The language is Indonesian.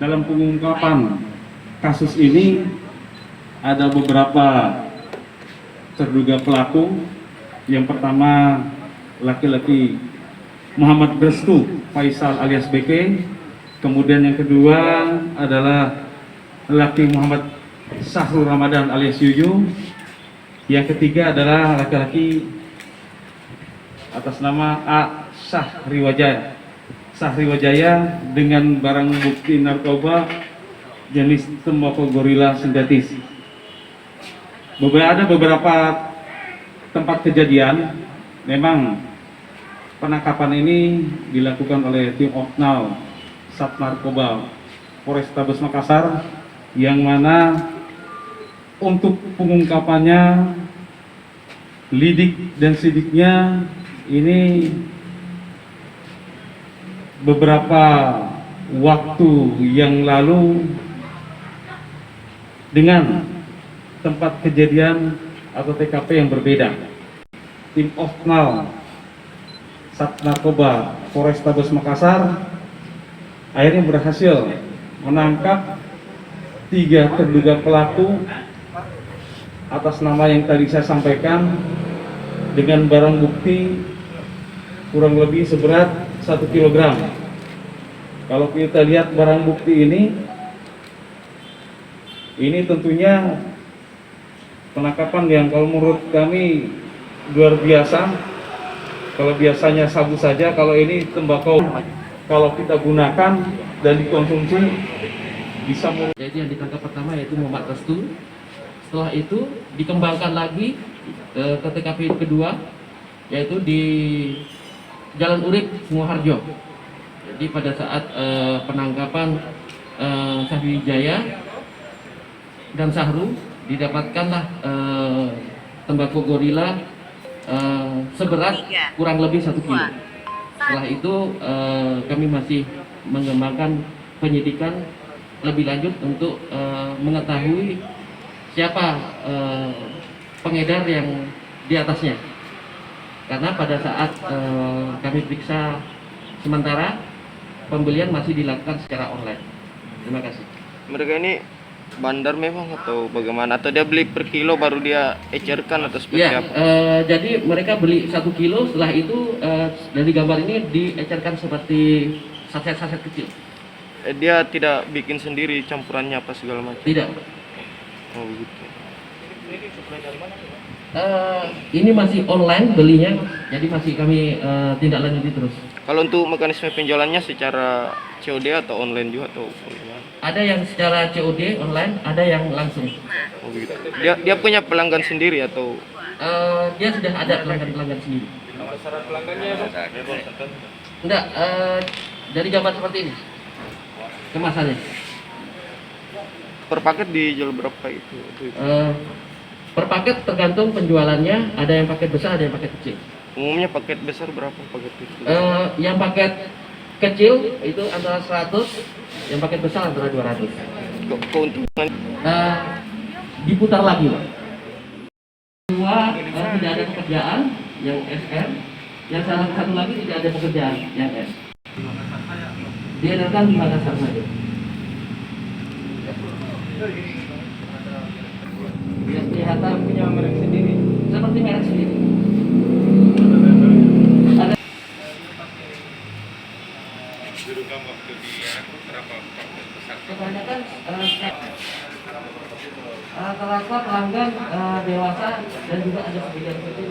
Dalam pengungkapan kasus ini ada beberapa terduga pelaku. Yang pertama laki-laki Muhammad Restu Faisal alias BK. Kemudian yang kedua adalah laki Muhammad Sahrul Ramadan alias Yuyu. Yang ketiga adalah laki-laki atas nama A. Sahriwajaya dengan barang bukti narkoba jenis tembakau gorila sintetis. Ada beberapa tempat kejadian, memang penangkapan ini dilakukan oleh tim Oknal Sat Narkoba Polrestabes Makassar, yang mana untuk pengungkapannya, lidik dan sidiknya ini beberapa waktu yang lalu dengan tempat kejadian atau TKP yang berbeda. Tim Oknal Sat Narkoba Polrestabes Makassar akhirnya berhasil menangkap 3 terduga pelaku atas nama yang tadi saya sampaikan, dengan barang bukti kurang lebih seberat 1 kilogram. Kalau kita lihat barang bukti ini tentunya penangkapan yang kalau menurut kami luar biasa. Kalau biasanya sabu saja, kalau ini tembakau kalau kita gunakan dan dikonsumsi bisa. Jadi yang ditangkap pertama yaitu Muhammad Restu. Setelah itu dikembangkan lagi ke TKP kedua, yaitu di Jalan Urip Sumoharjo. Jadi pada saat penangkapan Sahriwijaya dan Sahru, didapatkanlah tembakau gorila seberat kurang lebih 1 kilo. Setelah itu kami masih mengembangkan penyidikan lebih lanjut untuk mengetahui siapa pengedar yang di atasnya. Karena pada saat kami periksa sementara, pembelian masih dilakukan secara online. Terima kasih. Mereka ini bandar memang atau bagaimana? Atau dia beli per kilo baru dia ecerkan atau seperti apa? Jadi mereka beli 1 kilo, setelah itu dari gambar ini diecerkan seperti saset-saset kecil. Dia tidak bikin sendiri campurannya apa segala macam? Tidak. Oh begitu. Ini masih online belinya, jadi masih kami tindak lanjuti terus. Kalau untuk mekanisme penjualannya secara COD atau online juga atau bagaimana? Ada yang secara COD online, ada yang langsung. Oh begitu. Dia punya pelanggan sendiri atau? Dia sudah ada pelanggan sendiri. Nomor syarat pelanggannya Enggak, dari gambar seperti ini kemasannya. Per paket dijual berapa itu? Per paket tergantung penjualannya, ada yang paket besar, ada yang paket kecil. Umumnya paket besar berapa paket itu? Yang paket kecil itu antara 100, yang paket besar antara 200. Keuntungan? Diputar lagi, Pak. Kedua, tidak ada pekerjaan yang SR, yang satu lagi tidak ada pekerjaan yang S. Diedarkan di Makassar saja. Dia kelihatan punya merek sendiri, seperti merek sendiri. Ada dalam waktu di berapa besar? Kebanyakan terasa pelanggan dewasa dan juga ada sebagian kecil